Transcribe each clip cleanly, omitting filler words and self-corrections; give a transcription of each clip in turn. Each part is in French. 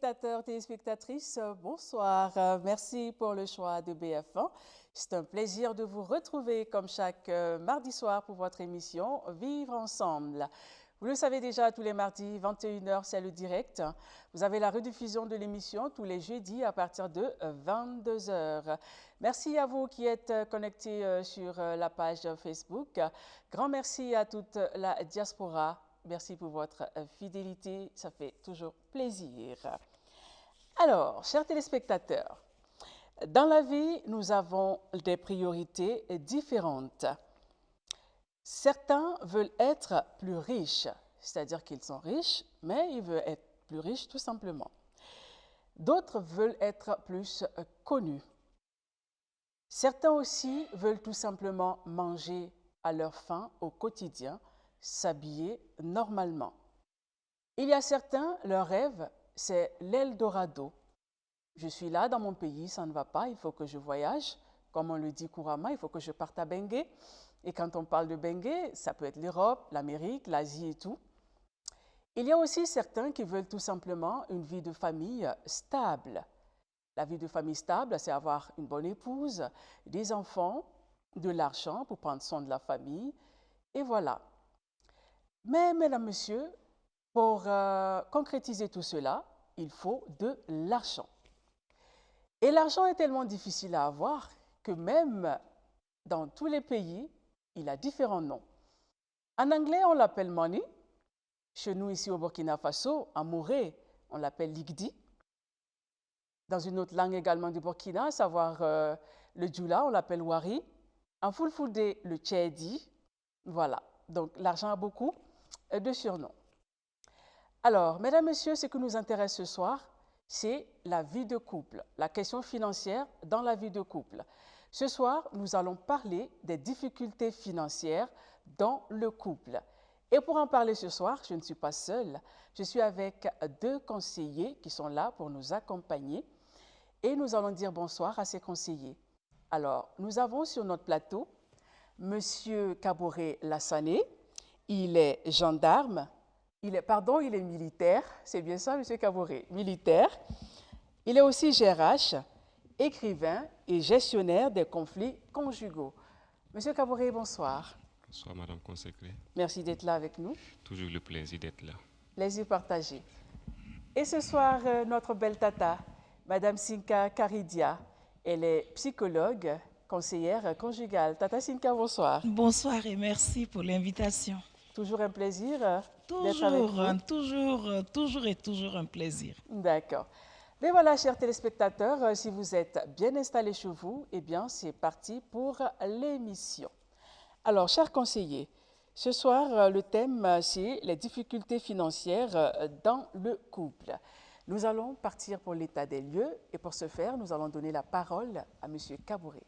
téléspectateurs, téléspectatrices, bonsoir. Merci pour le choix de BF1. C'est un plaisir de vous retrouver comme chaque mardi soir pour votre émission Vivre ensemble. Vous le savez déjà, tous les mardis, 21h, c'est le direct. Vous avez la rediffusion de l'émission tous les jeudis à partir de 22h. Merci à vous qui êtes connectés sur la page Facebook. Grand merci à toute la diaspora. Merci pour votre fidélité, ça fait toujours plaisir. Alors, chers téléspectateurs, dans la vie, nous avons des priorités différentes. Certains veulent être plus riches, c'est-à-dire qu'ils sont riches, mais ils veulent être plus riches tout simplement. D'autres veulent être plus connus. Certains aussi veulent tout simplement manger à leur faim au quotidien, s'habiller normalement. Il y a certains, leur rêve, c'est l'Eldorado. Je suis là dans mon pays, ça ne va pas, il faut que je voyage. Comme on le dit couramment, il faut que je parte à Bengué. Et quand on parle de Bengué, ça peut être l'Europe, l'Amérique, l'Asie et tout. Il y a aussi certains qui veulent tout simplement une vie de famille stable. La vie de famille stable, c'est avoir une bonne épouse, des enfants, de l'argent pour prendre soin de la famille, et voilà. Mais, mesdames, messieurs, pour concrétiser tout cela, il faut de l'argent. Et l'argent est tellement difficile à avoir que même dans tous les pays, il a différents noms. En anglais, on l'appelle money. Chez nous, ici au Burkina Faso, en Morée, on l'appelle ligdi. Dans une autre langue également du Burkina, à savoir le djoula, on l'appelle wari. En fulfulde, le tchèdi. Voilà. Donc, l'argent a beaucoup de surnoms. Alors, mesdames, messieurs, ce qui nous intéresse ce soir, c'est la vie de couple, la question financière dans la vie de couple. Ce soir, nous allons parler des difficultés financières dans le couple. Et pour en parler ce soir, je ne suis pas seule, je suis avec deux conseillers qui sont là pour nous accompagner et nous allons dire bonsoir à ces conseillers. Alors, nous avons sur notre plateau Monsieur Kaboré Lassané, il est gendarme, il est militaire, c'est bien ça, Monsieur Kaboré, militaire. Il est aussi GRH, écrivain et gestionnaire des conflits conjugaux. Monsieur Kaboré, bonsoir. Bonsoir, Madame Consacrée. Merci d'être là avec nous. Toujours le plaisir d'être là. Plaisir partagé. Et ce soir, notre belle tata, Madame Sinka Karidia, elle est psychologue, conseillère conjugale. Tata Sinka, bonsoir. Bonsoir et merci pour l'invitation. Toujours un plaisir d'être avec vous. Toujours un plaisir. D'accord. Mais voilà, chers téléspectateurs, si vous êtes bien installés chez vous, eh bien, c'est parti pour l'émission. Alors, chers conseillers, ce soir, le thème, c'est les difficultés financières dans le couple. Nous allons partir pour l'état des lieux et pour ce faire, nous allons donner la parole à M. Kaboré.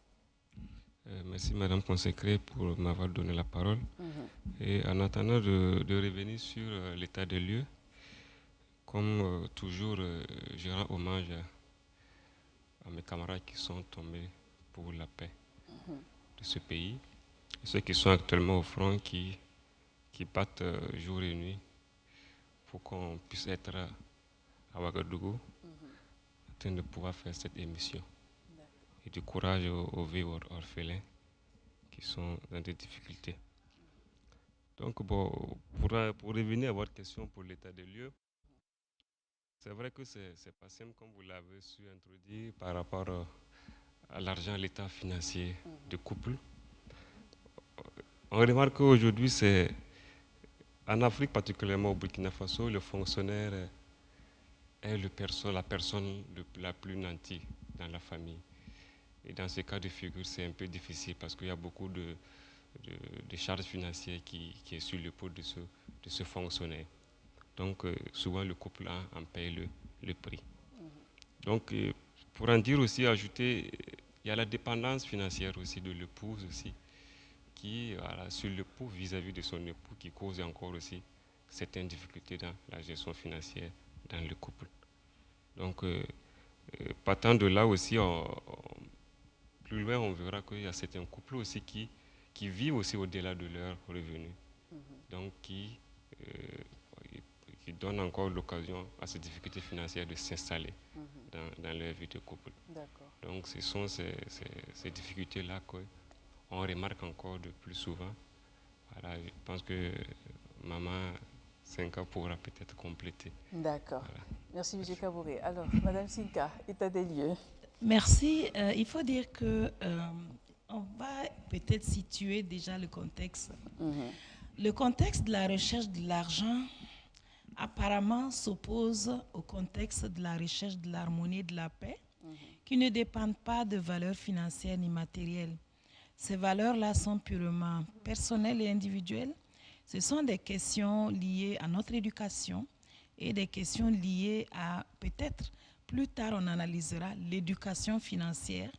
Merci, Madame Consacrée, pour m'avoir donné la parole. Et en attendant de revenir sur l'état des lieux, comme toujours, je rends hommage à mes camarades qui sont tombés pour la paix de ce pays. Et ceux qui sont actuellement au front, qui battent jour et nuit pour qu'on puisse être à Ouagadougou, en train de pouvoir faire cette émission. Et du courage aux vieux orphelins qui sont dans des difficultés. Donc, bon, pour revenir à votre question pour l'état des lieux, c'est vrai que c'est pas simple, comme vous l'avez su introduire, par rapport à l'argent, l'état financier du couple. On remarque qu'aujourd'hui, c'est en Afrique, particulièrement au Burkina Faso, le fonctionnaire est la personne la plus nantie dans la famille. Et dans ce cas de figure, c'est un peu difficile parce qu'il y a beaucoup de charges financières qui est sur l'épaule de ce fonctionnaire. Donc, souvent, le couple en paye le prix. Donc, pour en dire aussi, ajouter, il y a la dépendance financière aussi de l'épouse aussi, qui est sur l'époux vis-à-vis de son époux, qui cause encore aussi certaines difficultés dans la gestion financière dans le couple. Donc, partant de là aussi, plus loin, on verra qu'il y a certains couples aussi qui vivent aussi au-delà de leurs revenus. Donc, qui ils donnent encore l'occasion à ces difficultés financières de s'installer dans leur vie de couple. Donc ce sont ces difficultés-là qu'on remarque encore de plus souvent. Voilà, je pense que Maman 5 ans pourra peut-être compléter. D'accord. Voilà. Merci, M. Kabouré. Alors, Madame Sinka, état des lieux. Merci. Il faut dire que on va peut-être situer déjà le contexte. Le contexte de la recherche de l'argent apparemment s'oppose au contexte de la recherche de l'harmonie et de la paix, qui ne dépendent pas de valeurs financières ni matérielles. Ces valeurs-là sont purement personnelles et individuelles. Ce sont des questions liées à notre éducation et des questions liées à, peut-être, plus tard on analysera l'éducation financière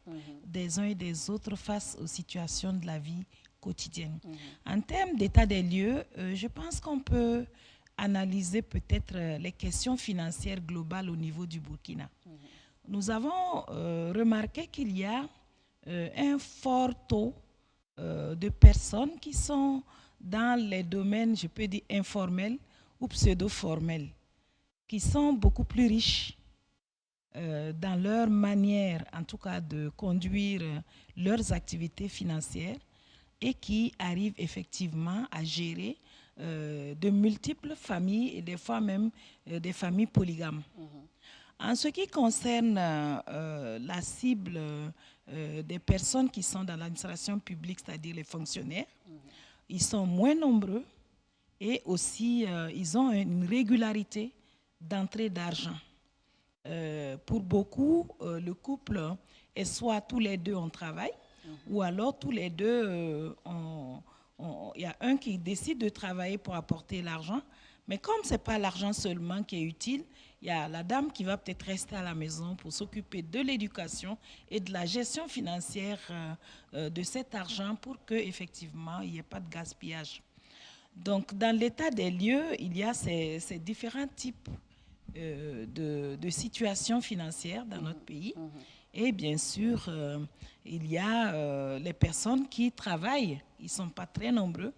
des uns et des autres face aux situations de la vie quotidienne. En termes d'état des lieux, je pense qu'on peut analyser peut-être les questions financières globales au niveau du Burkina. Nous avons remarqué qu'il y a un fort taux de personnes qui sont dans les domaines, je peux dire, informels ou pseudo-formels, qui sont beaucoup plus riches dans leur manière, en tout cas, de conduire leurs activités financières et qui arrivent effectivement à gérer de multiples familles et des fois même des familles polygames. En ce qui concerne la cible des personnes qui sont dans l'administration publique, c'est-à-dire les fonctionnaires, ils sont moins nombreux et aussi ils ont une régularité d'entrée d'argent. Pour beaucoup, le couple est soit tous les deux en travail ou alors tous les deux, il y a un qui décide de travailler pour apporter l'argent, mais comme ce n'est pas l'argent seulement qui est utile, il y a la dame qui va peut-être rester à la maison pour s'occuper de l'éducation et de la gestion financière de cet argent pour qu'effectivement, il n'y ait pas de gaspillage. Donc, dans l'état des lieux, il y a ces différents types de situations financières dans notre pays. Et bien sûr, il y a les personnes qui travaillent, ils ne sont pas très nombreux,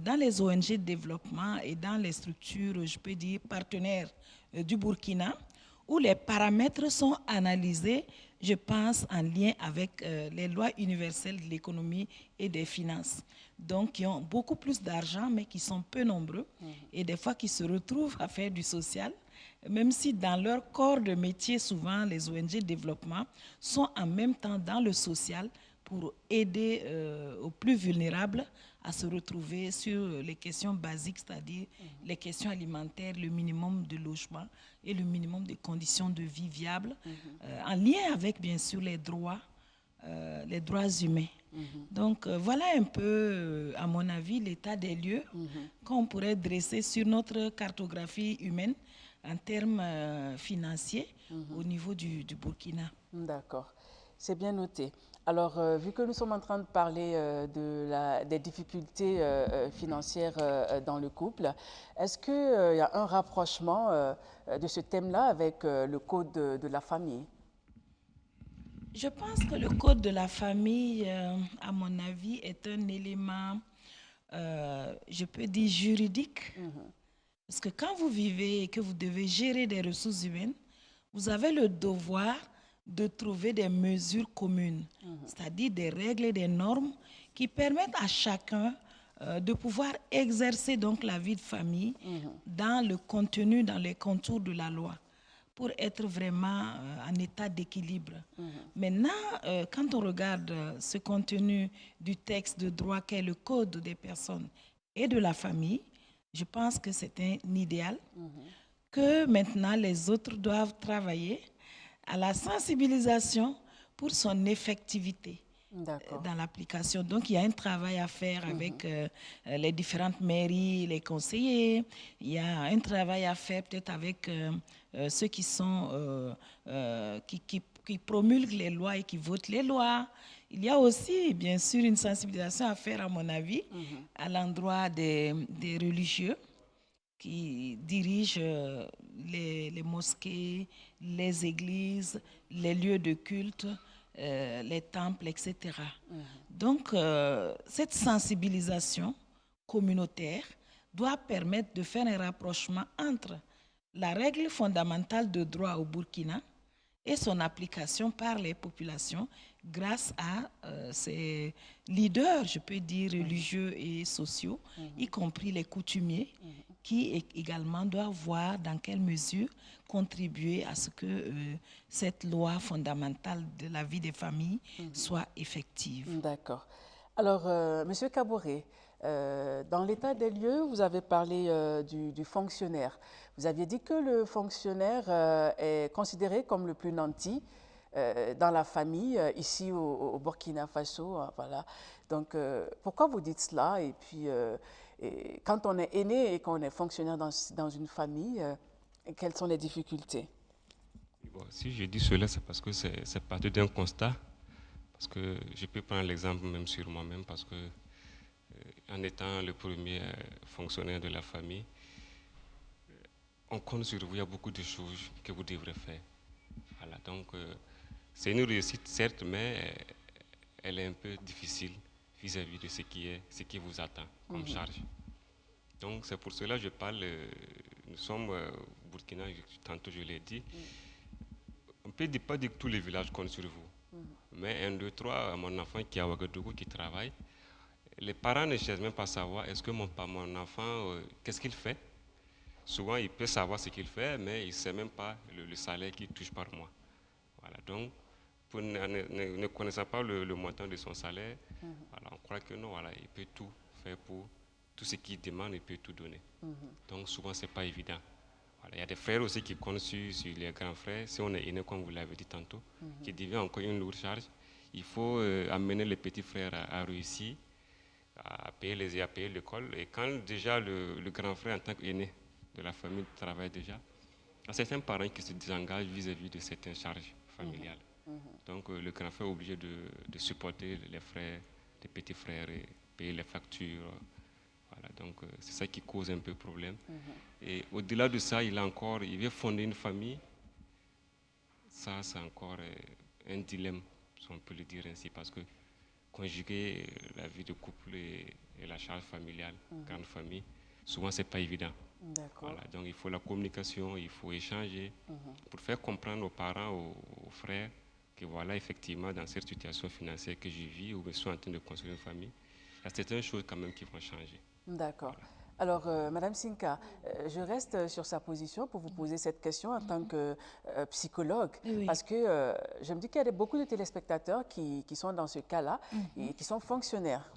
dans les ONG de développement et dans les structures, je peux dire, partenaires du Burkina, où les paramètres sont analysés, je pense, en lien avec les lois universelles de l'économie et des finances. Donc, qui ont beaucoup plus d'argent, mais qui sont peu nombreux, et des fois qui se retrouvent à faire du social, même si dans leur corps de métier, souvent, les ONG de développement sont en même temps dans le social pour aider aux plus vulnérables à se retrouver sur les questions basiques, c'est-à-dire les questions alimentaires, le minimum de logement et le minimum de conditions de vie viables, en lien avec, bien sûr, les droits humains. Donc, voilà un peu, à mon avis, l'état des lieux qu'on pourrait dresser sur notre cartographie humaine en termes financiers au niveau du Burkina. D'accord, c'est bien noté. Alors, vu que nous sommes en train de parler des difficultés financières dans le couple, est-ce qu'il y a un rapprochement de ce thème-là avec le code de la famille? Je pense que le code de la famille, à mon avis, est un élément, je peux dire, juridique. Parce que quand vous vivez et que vous devez gérer des ressources humaines, vous avez le devoir de trouver des mesures communes, c'est-à-dire des règles et des normes qui permettent à chacun de pouvoir exercer donc la vie de famille dans le contenu, dans les contours de la loi, pour être vraiment en état d'équilibre. Maintenant, quand on regarde ce contenu du texte de droit qu'est le Code des personnes et de la famille, je pense que c'est un idéal que maintenant les autres doivent travailler à la sensibilisation pour son effectivité dans l'application. Donc, il y a un travail à faire avec les différentes mairies, les conseillers. Il y a un travail à faire peut-être avec ceux qui sont qui promulguent les lois et qui votent les lois. Il y a aussi, bien sûr, une sensibilisation à faire, à mon avis, à l'endroit des religieux qui dirigent les mosquées, les églises, les lieux de culte, les temples, etc. Donc, cette sensibilisation communautaire doit permettre de faire un rapprochement entre la règle fondamentale de droit au Burkina et son application par les populations grâce à ces leaders, je peux dire, religieux et sociaux, y compris les coutumiers, qui également doivent voir dans quelle mesure contribuer à ce que cette loi fondamentale de la vie des familles soit effective. D'accord. Alors, Monsieur Kaboré, dans l'état des lieux, vous avez parlé du fonctionnaire. Vous aviez dit que le fonctionnaire est considéré comme le plus nanti dans la famille, ici au Burkina Faso. Voilà. Donc, pourquoi vous dites cela? Et puis, quand on est aîné et qu'on est fonctionnaire dans une famille, quelles sont les difficultés? Bon, si je dis cela, c'est parce que c'est parti d'un constat. Parce que je peux prendre l'exemple même sur moi-même, parce que en étant le premier fonctionnaire de la famille, on compte sur vous, il y a beaucoup de choses que vous devrez faire. Voilà, donc c'est une réussite certes, mais elle est un peu difficile vis-à-vis de ce qui vous attend comme charge. Donc c'est pour cela que je parle, nous sommes au Burkina, tantôt je l'ai dit, on ne peut pas dire que tous les villages comptent sur vous. Mais 1, 2, 3, mon enfant qui est à Ouagadougou, qui travaille, les parents ne cherchent même pas à savoir est-ce que mon enfant, qu'est-ce qu'il fait. Souvent, il peut savoir ce qu'il fait, mais il ne sait même pas le salaire qu'il touche par mois. Voilà, donc, ne connaissant pas le montant de son salaire, voilà, on croit que non, voilà, il peut tout faire pour tout ce qu'il demande, il peut tout donner. Donc, souvent, ce n'est pas évident. Voilà, il y a des frères aussi qui comptent sur les grands frères. Si on est aîné, comme vous l'avez dit tantôt, qui devient encore une lourde charge, il faut amener les petits frères à réussir, à payer l'école. Et quand déjà le grand frère, en tant qu'aîné de la famille, travaille déjà, il y a certains parents qui se désengagent vis-à-vis de certaines charges familiales. Donc le grand frère est obligé de supporter les frères, les petits frères, et payer les factures. Voilà, donc c'est ça qui cause un peu problème. Et au-delà de ça, il veut fonder une famille. Ça, c'est encore un dilemme, si on peut le dire ainsi, parce que conjuguer la vie de couple et la charge familiale, grande famille, souvent, c'est pas évident. Voilà, donc il faut la communication, il faut échanger pour faire comprendre aux parents, aux frères, que voilà, effectivement, dans cette situation financière que je vis, ou je suis en train de construire une famille, il y a certaines choses quand même qui vont changer. D'accord. Alors, Madame Sinka, je reste sur sa position pour vous poser cette question en tant que psychologue, parce que je me dis qu'il y a beaucoup de téléspectateurs qui sont dans ce cas-là et qui sont fonctionnaires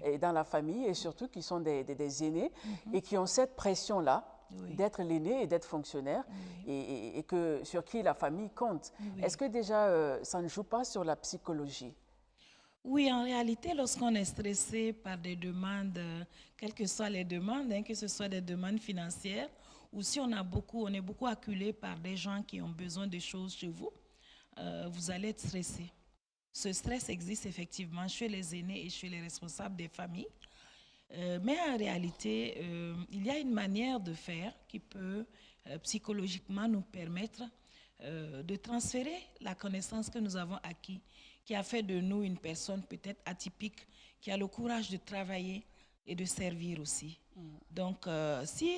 et dans la famille, et surtout qui sont des aînés et qui ont cette pression-là d'être l'aîné et d'être fonctionnaire et que, sur qui la famille compte. Est-ce que déjà ça ne joue pas sur la psychologie? Oui, en réalité, lorsqu'on est stressé par des demandes, quelles que soient les demandes, que ce soit des demandes financières, ou si on est beaucoup acculé par des gens qui ont besoin de choses chez vous, vous allez être stressé. Ce stress existe effectivement chez les aînés et chez les responsables des familles. Mais en réalité, il y a une manière de faire qui peut psychologiquement nous permettre de transférer la connaissance que nous avons acquise, qui a fait de nous une personne peut-être atypique, qui a le courage de travailler et de servir aussi. Donc, si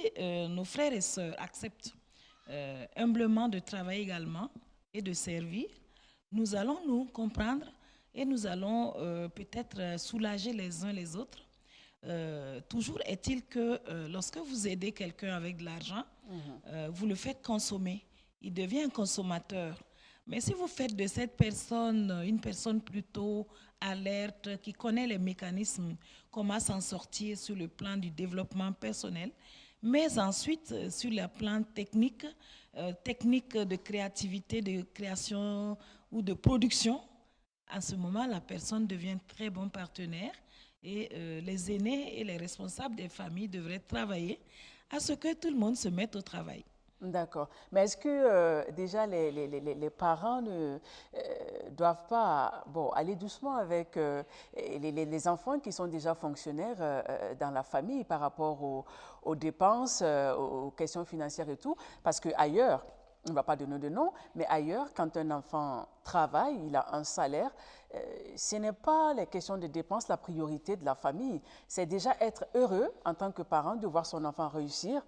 nos frères et sœurs acceptent humblement de travailler également et de servir, nous allons nous comprendre et nous allons peut-être soulager les uns les autres. Toujours est-il que lorsque vous aidez quelqu'un avec de l'argent, vous le faites consommer. Il devient un consommateur. Mais si vous faites de cette personne une personne plutôt alerte, qui connaît les mécanismes, comment s'en sortir sur le plan du développement personnel, mais ensuite sur le plan technique, technique de créativité, de création ou de production, à ce moment, la personne devient un très bon partenaire et les aînés et les responsables des familles devraient travailler à ce que tout le monde se mette au travail. D'accord. Mais est-ce que déjà les parents ne doivent pas aller doucement avec les enfants qui sont déjà fonctionnaires dans la famille par rapport aux dépenses, aux questions financières et tout? Parce qu'ailleurs, on ne va pas donner de nom, mais ailleurs, quand un enfant travaille, il a un salaire, ce n'est pas les questions de dépenses la priorité de la famille. C'est déjà être heureux en tant que parent de voir son enfant réussir.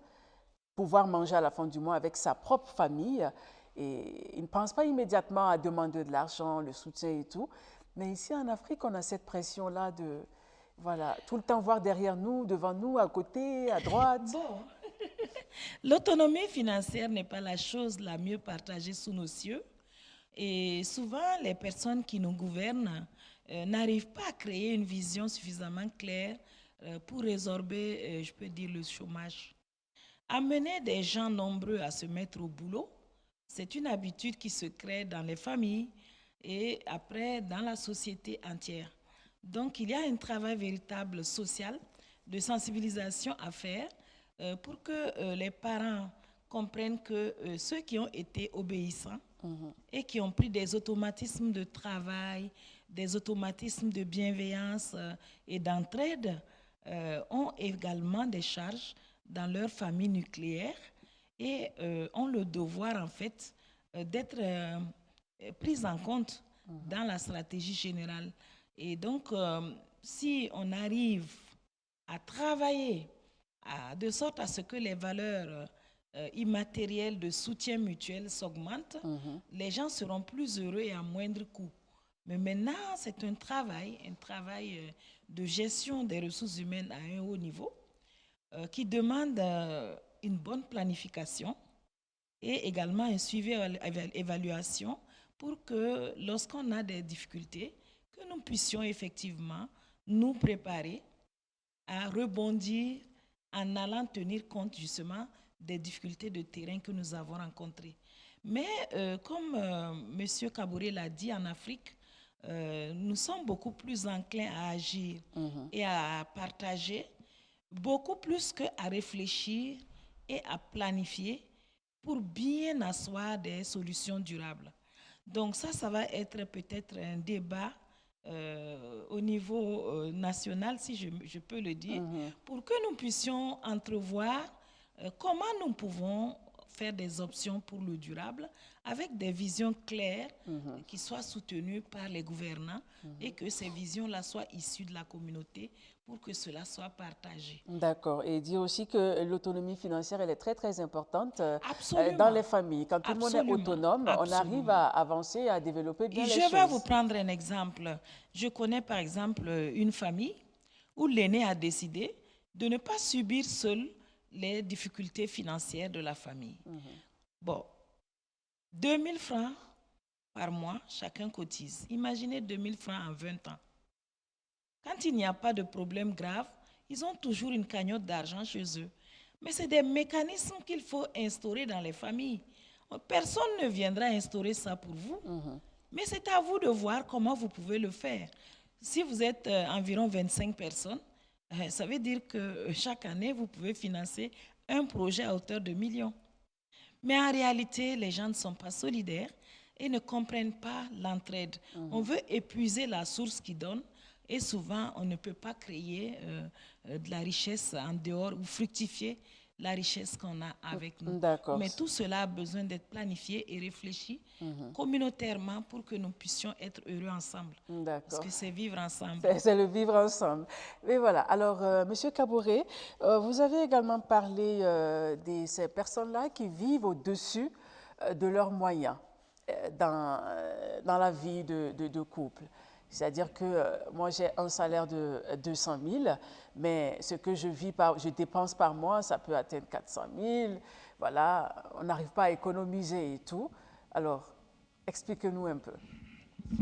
pouvoir manger à la fin du mois avec sa propre famille. Et il ne pense pas immédiatement à demander de l'argent, le soutien et tout. Mais ici en Afrique, on a cette pression-là de, voilà, tout le temps voir derrière nous, devant nous, à côté, à droite. Bon, l'autonomie financière n'est pas la chose la mieux partagée sous nos cieux. Et souvent, les personnes qui nous gouvernent n'arrivent pas à créer une vision suffisamment claire pour résorber, je peux dire, le chômage. Amener des gens nombreux à se mettre au boulot, c'est une habitude qui se crée dans les familles et après dans la société entière. Donc, il y a un travail véritable social de sensibilisation à faire pour que les parents comprennent que ceux qui ont été obéissants et qui ont pris des automatismes de travail, des automatismes de bienveillance et d'entraide ont également des charges dans leur famille nucléaire et ont le devoir en fait d'être prises en compte dans la stratégie générale. Et donc, si on arrive à travailler de sorte à ce que les valeurs immatérielles de soutien mutuel s'augmentent, les gens seront plus heureux et à moindre coût. Mais maintenant, c'est un travail de gestion des ressources humaines à un haut niveau qui demande une bonne planification et également un suivi évaluation pour que lorsqu'on a des difficultés, que nous puissions effectivement nous préparer à rebondir en allant tenir compte justement des difficultés de terrain que nous avons rencontrées. Mais comme M. Kaboré l'a dit, en Afrique, nous sommes beaucoup plus enclins à agir et à partager, beaucoup plus qu'à réfléchir et à planifier pour bien asseoir des solutions durables. Donc ça va être peut-être un débat au niveau national, si je peux le dire, pour que nous puissions entrevoir comment nous pouvons faire des options pour le durable avec des visions claires qui soient soutenues par les gouvernants et que ces visions-là soient issues de la communauté pour que cela soit partagé. D'accord. Et dire aussi que l'autonomie financière, elle est très, très importante Absolument. dans les familles. Quand tout le monde est Absolument. autonome, on arrive à avancer, à développer bien les choses. Je vais vous prendre un exemple. Je connais par exemple une famille où l'aîné a décidé de ne pas subir seul les difficultés financières de la famille. Bon, 2 000 francs par mois, chacun cotise. Imaginez 2 000 francs en 20 ans. Quand il n'y a pas de problème grave, ils ont toujours une cagnotte d'argent chez eux. Mais c'est des mécanismes qu'il faut instaurer dans les familles. Personne ne viendra instaurer ça pour vous, mais c'est à vous de voir comment vous pouvez le faire. Si vous êtes environ 25 personnes, ça veut dire que chaque année, vous pouvez financer un projet à hauteur de millions. Mais en réalité, les gens ne sont pas solidaires et ne comprennent pas l'entraide. On veut épuiser la source qui donne et souvent, on ne peut pas créer de la richesse en dehors ou fructifier la richesse qu'on a avec nous. D'accord. Mais tout cela a besoin d'être planifié et réfléchi communautairement pour que nous puissions être heureux ensemble. Parce que c'est vivre ensemble. C'est le vivre ensemble. Mais voilà. Alors, Monsieur Kaboré, vous avez également parlé de ces personnes-là qui vivent au-dessus de leurs moyens dans la vie de couple. C'est-à-dire que moi, j'ai un salaire de 200 000, mais ce que je dépense par mois, ça peut atteindre 400 000. Voilà, on n'arrive pas à économiser et tout. Alors, expliquez-nous un peu.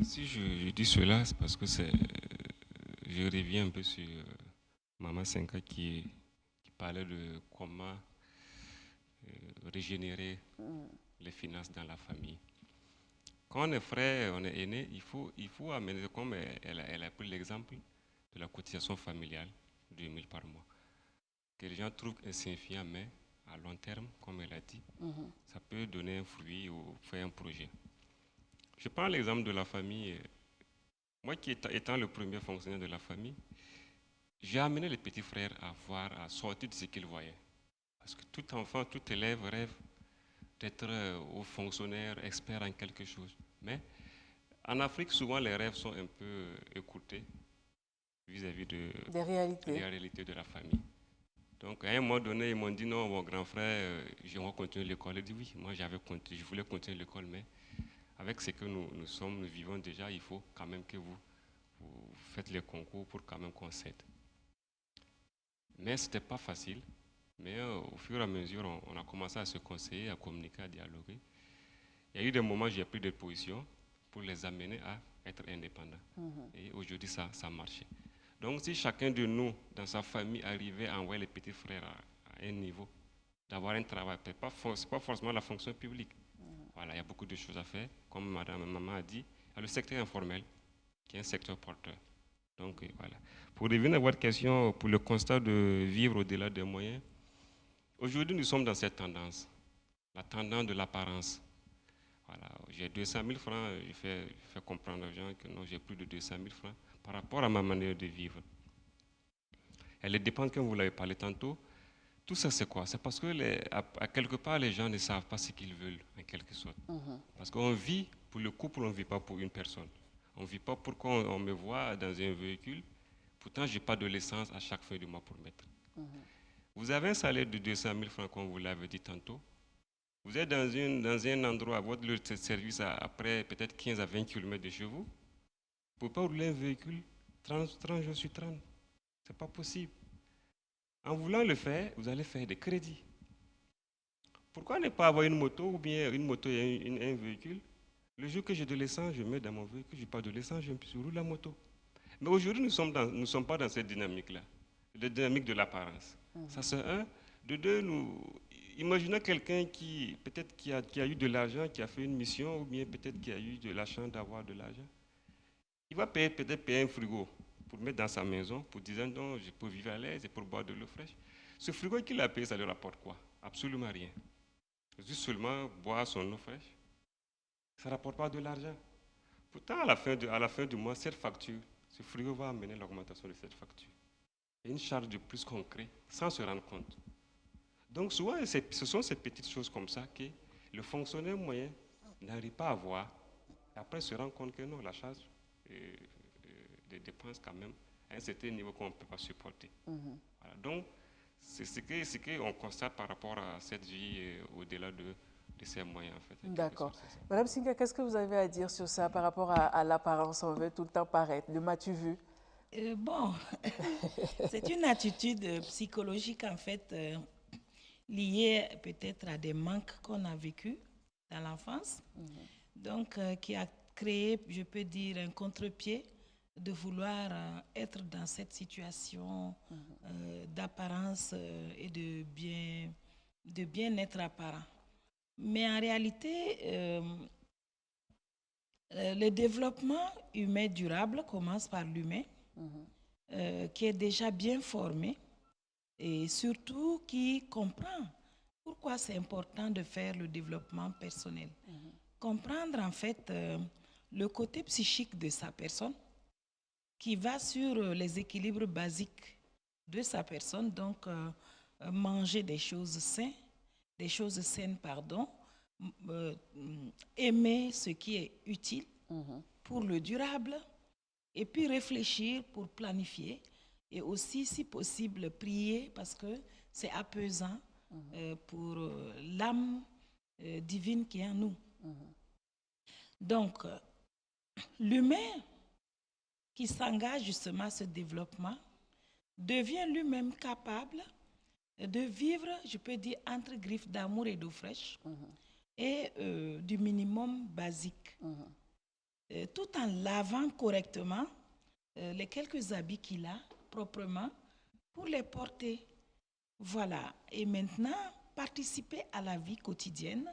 Si je dis cela, c'est parce que je reviens un peu sur Maman Senka qui parlait de comment régénérer les finances dans la famille. Quand on est frère, on est aîné, il faut amener, comme elle a pris l'exemple de la cotisation familiale de 2 000 par mois, que les gens trouvent insignifiant, mais à long terme, comme elle a dit, ça peut donner un fruit ou faire un projet. Je prends l'exemple de la famille. Moi qui étant le premier fonctionnaire de la famille, j'ai amené les petits frères à sortir de ce qu'ils voyaient. Parce que tout enfant, tout élève rêve d'être haut fonctionnaire, expert en quelque chose. Mais en Afrique, souvent, les rêves sont un peu écoutés vis-à-vis des réalités de la famille. Donc, à un moment donné, ils m'ont dit non, mon grand frère, je vais continuer l'école. J'ai dit oui, moi je voulais continuer l'école, mais avec ce que nous vivons déjà, il faut quand même que vous faites les concours pour quand même qu'on s'aide. Mais ce n'était pas facile. Mais au fur et à mesure, on a commencé à se conseiller, à communiquer, à dialoguer. Il y a eu des moments où j'ai pris des positions pour les amener à être indépendants. Et aujourd'hui, ça marchait. Donc, si chacun de nous, dans sa famille, arrivait à envoyer les petits frères à un niveau, d'avoir un travail, ce n'est pas forcément la fonction publique. Voilà, il y a beaucoup de choses à faire. Comme maman a dit, il y a le secteur informel, qui est un secteur porteur. Donc, voilà. Pour revenir à votre question, pour le constat de vivre au-delà des moyens, aujourd'hui, nous sommes dans cette tendance, la tendance de l'apparence. Voilà, j'ai 200 000 francs, je fais comprendre aux gens que non, j'ai plus de 200 000 francs par rapport à ma manière de vivre. Et les dépenses, comme vous l'avez parlé tantôt, tout ça c'est quoi? C'est parce que à quelque part, les gens ne savent pas ce qu'ils veulent, en quelque sorte. Parce qu'on vit pour le couple, on ne vit pas pour une personne. On ne vit pas pour qu'on me voit dans un véhicule. Pourtant, je n'ai pas de l'essence à chaque fin du mois pour mettre. Vous avez un salaire de 200 000 francs, comme vous l'avez dit tantôt. Vous êtes dans un endroit, votre lieu de service après peut-être 15 à 20 km de chez vous. Vous ne pouvez pas rouler un véhicule 30 jours sur 30. Ce n'est pas possible. En voulant le faire, vous allez faire des crédits. Pourquoi ne pas avoir une moto ou bien une moto et un véhicule? Le jour que j'ai de l'essence, je mets dans mon véhicule, je n'ai pas de l'essence, je roule la moto. Mais aujourd'hui, nous ne sommes pas dans cette dynamique-là, la dynamique de l'apparence. Ça c'est un. De deux, imaginons quelqu'un qui peut-être qui a eu de l'argent, qui a fait une mission, ou bien peut-être qui a eu de la chance d'avoir de l'argent. Il va peut-être payer un frigo pour mettre dans sa maison, pour dire non, je peux vivre à l'aise et pour boire de l'eau fraîche. Ce frigo qu'il a payé, ça lui rapporte quoi? Absolument rien. Juste seulement boire son eau fraîche. Ça ne rapporte pas de l'argent. Pourtant, à la fin du mois, cette facture, ce frigo va amener l'augmentation de cette facture. Et une charge de plus concrète, sans se rendre compte. Donc souvent, ce sont ces petites choses comme ça que le fonctionnaire moyen n'arrive pas à voir. Et après, se rend compte que non, la charge des dépenses quand même à un certain niveau qu'on ne peut pas supporter. Voilà. Donc, c'est ce qu'on constate par rapport à cette vie au-delà de ces moyens, en fait. D'accord. Madame Singa, qu'est-ce que vous avez à dire sur ça par rapport à l'apparence? On veut tout le temps paraître. Le m'as-tu vu? Bon, c'est une attitude psychologique, en fait, liée peut-être à des manques qu'on a vécus dans l'enfance. Donc, qui a créé, je peux dire, un contre-pied de vouloir être dans cette situation d'apparence et de bien-être apparent. Mais en réalité, le développement humain durable commence par l'humain, qui est déjà bien formé et surtout qui comprend pourquoi c'est important de faire le développement personnel. Comprendre en fait le côté psychique de sa personne qui va sur les équilibres basiques de sa personne, donc manger des choses saines, aimer ce qui est utile pour le durable, et puis réfléchir pour planifier, et aussi, si possible, prier, parce que c'est apaisant pour l'âme divine qui est en nous. Donc, l'humain qui s'engage justement à ce développement devient lui-même capable de vivre, je peux dire, entre griffes d'amour et d'eau fraîche, et du minimum basique. Tout en lavant correctement les quelques habits qu'il a, proprement, pour les porter. Voilà. Et maintenant, participer à la vie quotidienne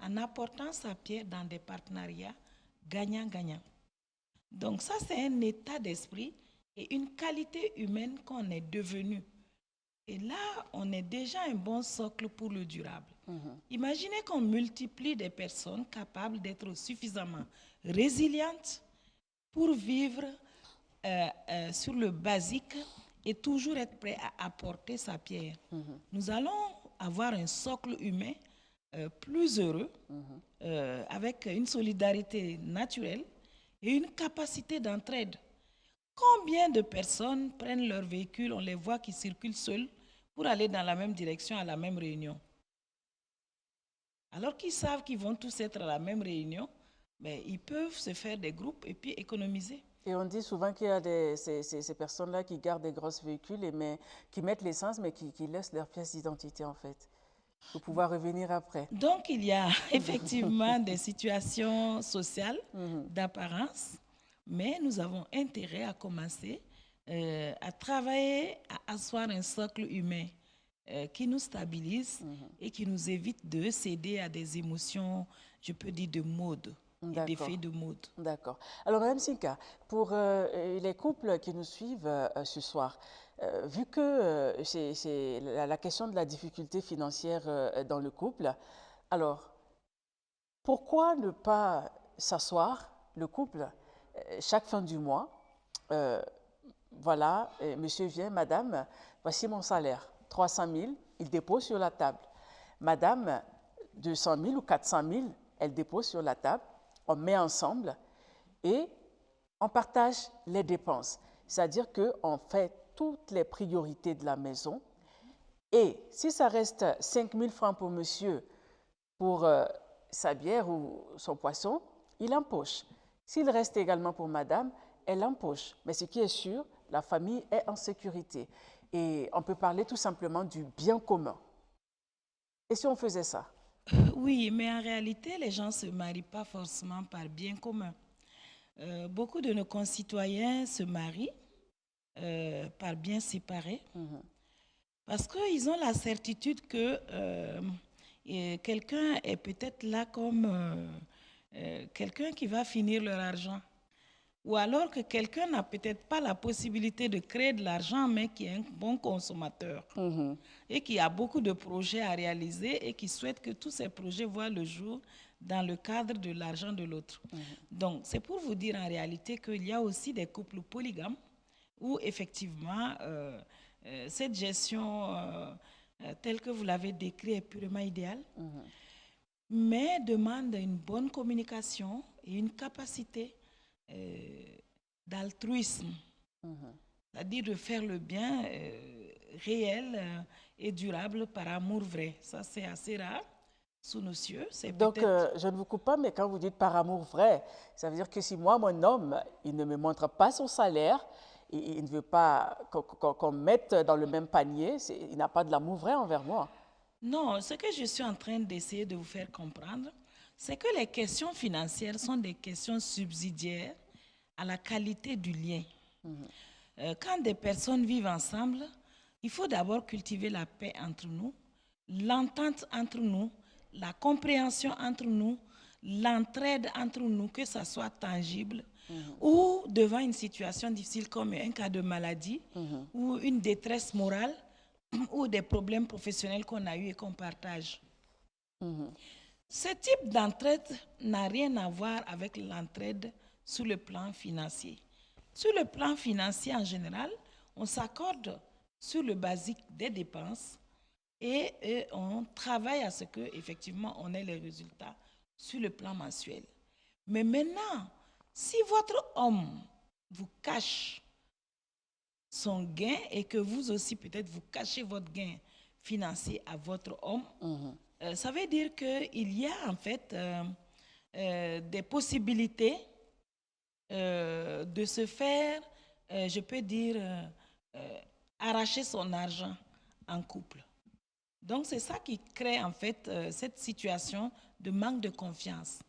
en apportant sa pierre dans des partenariats gagnant-gagnant. Donc ça, c'est un état d'esprit et une qualité humaine qu'on est devenu. Et là, on est déjà un bon socle pour le durable. Imaginez qu'on multiplie des personnes capables d'être suffisamment résilientes pour vivre sur le basique et toujours être prêt à apporter sa pierre. Nous allons avoir un socle humain plus heureux, avec une solidarité naturelle et une capacité d'entraide. Combien de personnes prennent leur véhicule, on les voit qui circulent seuls pour aller dans la même direction à la même réunion. Alors qu'ils savent qu'ils vont tous être à la même réunion, mais ils peuvent se faire des groupes et puis économiser. Et on dit souvent qu'il y a ces personnes-là qui gardent des grosses véhicules, qui mettent l'essence, mais qui laissent leurs pièces d'identité, en fait, pour pouvoir revenir après. Donc, il y a effectivement des situations sociales d'apparence, mais nous avons intérêt à commencer à travailler, à asseoir un socle humain qui nous stabilise et qui nous évite de céder à des émotions, je peux dire, de mode. D'effets de mode. D'accord. Alors, Mme Sinka, pour les couples qui nous suivent ce soir, vu que c'est la question de la difficulté financière dans le couple, alors, pourquoi ne pas s'asseoir, le couple, chaque fin du mois, voilà, monsieur vient, madame, voici mon salaire, 300 000, il dépose sur la table. Madame, 200 000 ou 400 000, elle dépose sur la table. On met ensemble et on partage les dépenses. C'est-à-dire qu'on fait toutes les priorités de la maison. Et si ça reste 5 000 francs pour monsieur pour sa bière ou son poisson, il empoche. S'il reste également pour madame, elle empoche. Mais ce qui est sûr, la famille est en sécurité. Et on peut parler tout simplement du bien commun. Et si on faisait ça? Oui, mais en réalité, les gens ne se marient pas forcément par bien commun. Beaucoup de nos concitoyens se marient par bien séparés parce qu'ils ont la certitude que quelqu'un est peut-être là comme quelqu'un qui va finir leur argent. Ou alors que quelqu'un n'a peut-être pas la possibilité de créer de l'argent, mais qui est un bon consommateur et qui a beaucoup de projets à réaliser et qui souhaite que tous ces projets voient le jour dans le cadre de l'argent de l'autre. Donc, c'est pour vous dire en réalité qu'il y a aussi des couples polygames où effectivement, cette gestion telle que vous l'avez décrite est purement idéale, mais demande une bonne communication et une capacité d'altruisme, c'est-à-dire de faire le bien réel et durable par amour vrai. Ça, c'est assez rare sous nos cieux. Donc, je ne vous coupe pas, mais quand vous dites par amour vrai, ça veut dire que si moi, mon homme, il ne me montre pas son salaire, et il ne veut pas qu'on mette dans le même panier, il n'a pas de l'amour vrai envers moi. Non, ce que je suis en train d'essayer de vous faire comprendre, c'est que les questions financières sont des questions subsidiaires à la qualité du lien. Quand des personnes vivent ensemble, il faut d'abord cultiver la paix entre nous, l'entente entre nous, la compréhension entre nous, l'entraide entre nous, que ça soit tangible, ou devant une situation difficile comme un cas de maladie, ou une détresse morale, ou des problèmes professionnels qu'on a eus et qu'on partage. Ce type d'entraide n'a rien à voir avec l'entraide sur le plan financier. Sur le plan financier en général, on s'accorde sur le basique des dépenses et on travaille à ce que effectivement on ait les résultats sur le plan mensuel. Mais maintenant, si votre homme vous cache son gain et que vous aussi peut-être vous cachez votre gain financier à votre homme, ça veut dire qu'il y a en fait des possibilités de se faire, je peux dire, arracher son argent en couple. Donc c'est ça qui crée en fait cette situation de manque de confiance.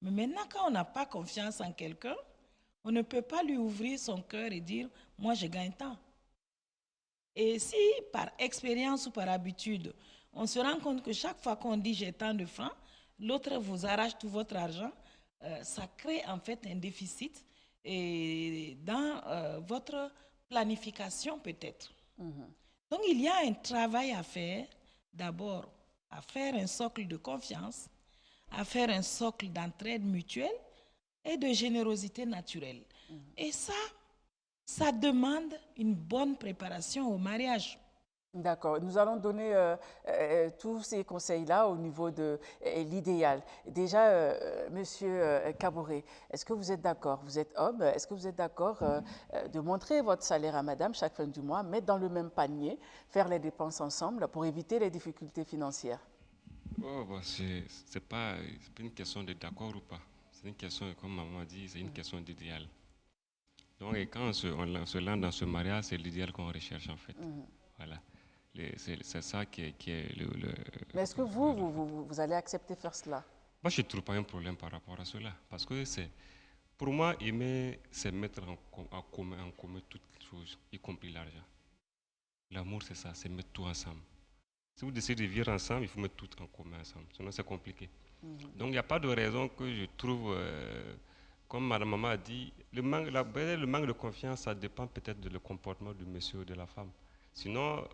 Mais maintenant, quand on n'a pas confiance en quelqu'un, on ne peut pas lui ouvrir son cœur et dire « moi je gagne tant ». Et si par expérience ou par habitude, on se rend compte que chaque fois qu'on dit « j'ai tant de francs », l'autre vous arrache tout votre argent, ça crée en fait un déficit et dans votre planification peut-être. Donc il y a un travail à faire, d'abord à faire un socle de confiance, à faire un socle d'entraide mutuelle et de générosité naturelle. Et ça demande une bonne préparation au mariage. D'accord. Nous allons donner tous ces conseils-là au niveau de l'idéal. Déjà, Monsieur Kaboré, est-ce que vous êtes d'accord? Vous êtes homme, est-ce que vous êtes d'accord de montrer votre salaire à madame chaque fin du mois, mettre dans le même panier, faire les dépenses ensemble pour éviter les difficultés financières? Oh, bah, c'est pas une question de d'accord ou pas. C'est une question, comme maman a dit, c'est une question d'idéal. Donc, et quand on se lance dans ce mariage, c'est l'idéal qu'on recherche en fait. Voilà. C'est ça qui est Mais est-ce que vous allez accepter faire cela? Moi, je ne trouve pas un problème par rapport à cela. Parce que pour moi, aimer, c'est mettre en commun toutes les choses, y compris l'argent. L'amour, c'est ça, c'est mettre tout ensemble. Si vous décidez de vivre ensemble, il faut mettre tout en commun ensemble. Sinon, c'est compliqué. Donc, il n'y a pas de raison que je trouve, comme Madame Maman a dit, le manque de confiance, ça dépend peut-être du comportement du monsieur ou de la femme. Sinon,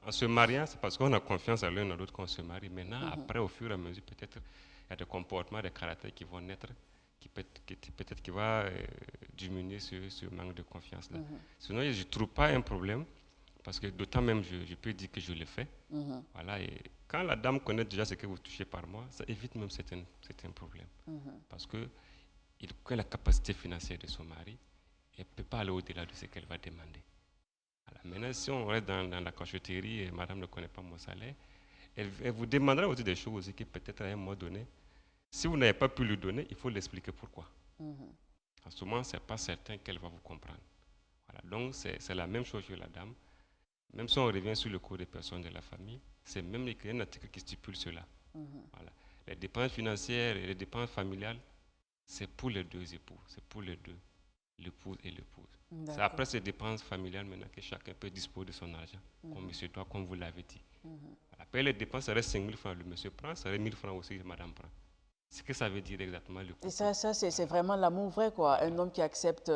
en se mariant, c'est parce qu'on a confiance à l'un à l'autre qu'on se marie. Maintenant, après, au fur et à mesure, peut-être, il y a des comportements, des caractères qui vont naître, peut-être qui va diminuer ce manque de confiance-là. Sinon, je ne trouve pas un problème. Parce que d'autant même, je peux dire que je le fais. Voilà, et quand la dame connaît déjà ce que vous touchez par mois, ça évite même certains problèmes. Parce qu'elle connaît la capacité financière de son mari, elle ne peut pas aller au-delà de ce qu'elle va demander. Voilà. Maintenant, si on reste dans la cachotterie et madame ne connaît pas mon salaire, elle vous demandera aussi des choses aussi que peut-être à un moment donné, si vous n'avez pas pu lui donner, il faut l'expliquer pourquoi. En ce moment, ce n'est pas certain qu'elle va vous comprendre. Voilà. Donc, c'est la même chose chez la dame. Même si on revient sur le cours des personnes de la famille, c'est même écrit un article qui stipule cela. Voilà. Les dépenses financières et les dépenses familiales, c'est pour les deux époux, c'est pour les deux, l'épouse et l'épouse. C'est après ces dépenses familiales maintenant que chacun peut disposer de son argent, comme monsieur doit, comme vous l'avez dit. Après les dépenses, ça reste 5 000 francs, le monsieur prend, ça reste 1 000 francs aussi, madame prend. Ce que ça veut dire exactement le couple. Et ça c'est vraiment l'amour vrai, quoi. Un homme qui accepte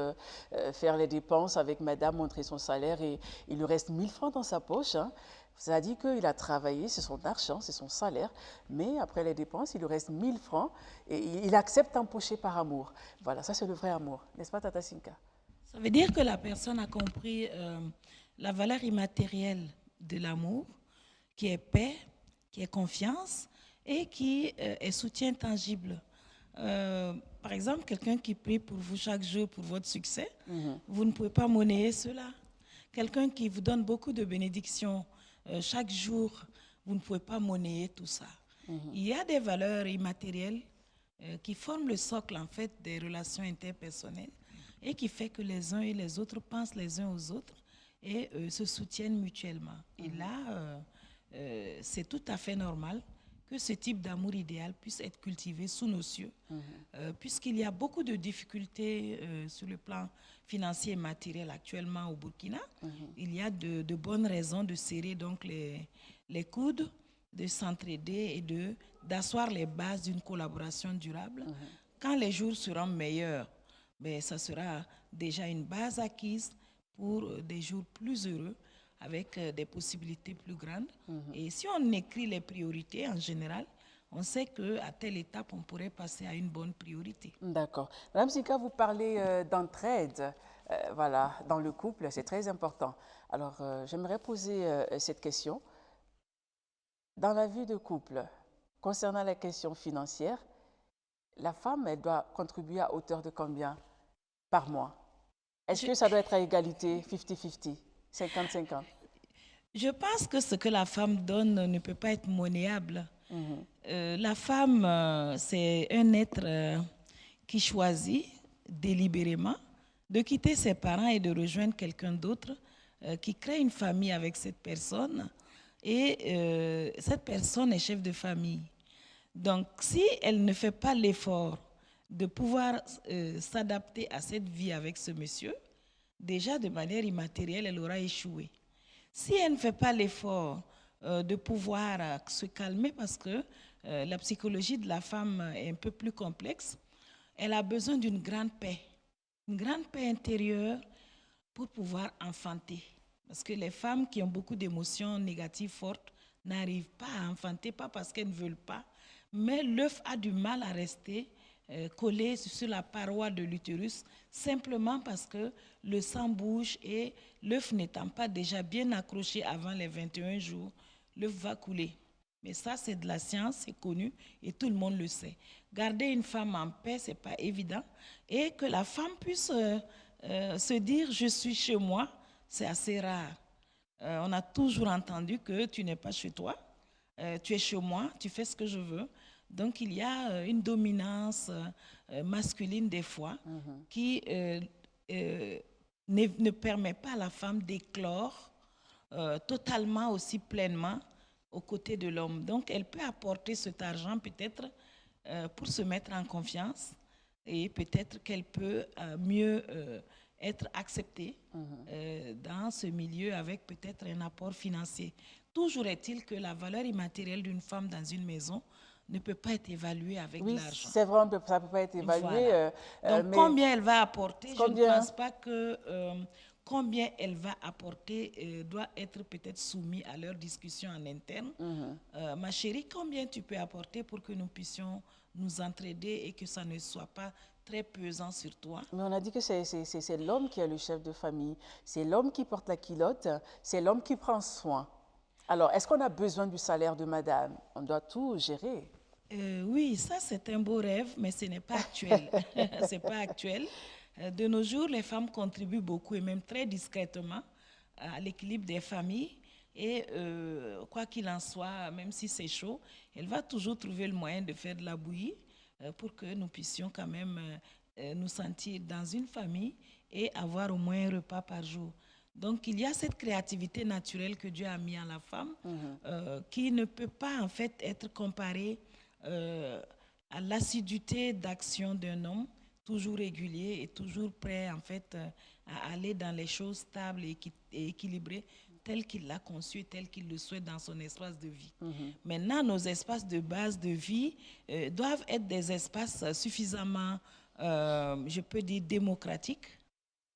faire les dépenses avec madame, montrer son salaire et il lui reste 1 000 francs dans sa poche. Hein. Ça dit qu'il a travaillé, c'est son argent, c'est son salaire, mais après les dépenses, il lui reste 1 000 francs et il accepte d'empocher par amour. Voilà, ça c'est le vrai amour, n'est-ce pas, Tata Sinka? Ça veut dire que la personne a compris la valeur immatérielle de l'amour, qui est paix, qui est confiance et qui est soutien tangible. Par exemple, quelqu'un qui prie pour vous chaque jour pour votre succès, vous ne pouvez pas monnayer cela. Quelqu'un qui vous donne beaucoup de bénédictions chaque jour, vous ne pouvez pas monnayer tout ça. Il y a des valeurs immatérielles qui forment le socle en fait des relations interpersonnelles et qui fait que les uns et les autres pensent les uns aux autres et se soutiennent mutuellement. Et là, c'est tout à fait normal que ce type d'amour idéal puisse être cultivé sous nos cieux, puisqu'il y a beaucoup de difficultés sur le plan financier et matériel actuellement au Burkina. Il y a de bonnes raisons de serrer donc les coudes, de s'entraider et d'asseoir les bases d'une collaboration durable. Quand les jours seront meilleurs, ben, ça sera déjà une base acquise pour des jours plus heureux, avec des possibilités plus grandes. Et si on écrit les priorités en général, on sait qu'à telle étape, on pourrait passer à une bonne priorité. D'accord. Madame Sika, vous parlez d'entraide voilà, dans le couple, c'est très important. Alors, j'aimerais poser cette question. Dans la vie de couple, concernant la question financière, la femme, elle doit contribuer à hauteur de combien par mois? Est-ce que ça doit être à égalité, 50-50, 50-50? Je pense que ce que la femme donne ne peut pas être monnayable. La femme, c'est un être qui choisit délibérément de quitter ses parents et de rejoindre quelqu'un d'autre, qui crée une famille avec cette personne. Et cette personne est chef de famille. Donc, si elle ne fait pas l'effort de pouvoir s'adapter à cette vie avec ce monsieur, déjà de manière immatérielle, elle aura échoué. Si elle ne fait pas l'effort de pouvoir se calmer, parce que la psychologie de la femme est un peu plus complexe, elle a besoin d'une grande paix intérieure pour pouvoir enfanter. Parce que les femmes qui ont beaucoup d'émotions négatives fortes n'arrivent pas à enfanter, pas parce qu'elles ne veulent pas, mais l'œuf a du mal à rester collé sur la paroi de l'utérus, simplement parce que le sang bouge et l'œuf n'étant pas déjà bien accroché avant les 21 jours, l'œuf va couler. Mais ça, c'est de la science, c'est connu et tout le monde le sait. Garder une femme en paix, ce n'est pas évident. Et que la femme puisse se dire « je suis chez moi », c'est assez rare. On a toujours entendu que tu n'es pas chez toi, tu es chez moi, tu fais ce que je veux. Donc, il y a une dominance masculine des fois qui ne permet pas à la femme d'éclore totalement aussi pleinement aux côtés de l'homme. Donc, elle peut apporter cet argent peut-être pour se mettre en confiance et peut-être qu'elle peut mieux être acceptée dans ce milieu avec peut-être un apport financier. Toujours est-il que la valeur immatérielle d'une femme dans une maison ne peut pas être évaluée avec de l'argent. C'est vrai, ça ne peut pas être évalué. Voilà. Donc, combien elle va apporter, je ne pense pas que combien elle va apporter doit être peut-être soumis à leur discussion en interne. Ma chérie, combien tu peux apporter pour que nous puissions nous entraider et que ça ne soit pas très pesant sur toi? Mais on a dit que c'est l'homme qui est le chef de famille, c'est l'homme qui porte la culotte, c'est l'homme qui prend soin. Alors, est-ce qu'on a besoin du salaire de madame? On doit tout gérer. Oui, ça c'est un beau rêve, mais ce n'est pas actuel. Ce n'est pas actuel. De nos jours, les femmes contribuent beaucoup et même très discrètement à l'équilibre des familles. Et quoi qu'il en soit, même si c'est chaud, elle va toujours trouver le moyen de faire de la bouillie pour que nous puissions quand même nous sentir dans une famille et avoir au moins un repas par jour. Donc, il y a cette créativité naturelle que Dieu a mis en la femme qui ne peut pas en fait être comparée à l'assiduité d'action d'un homme toujours régulier et toujours prêt en fait à aller dans les choses stables et équilibrées telles qu'il l'a conçu et telles qu'il le souhaite dans son espace de vie. Maintenant, nos espaces de base de vie doivent être des espaces suffisamment, je peux dire, démocratiques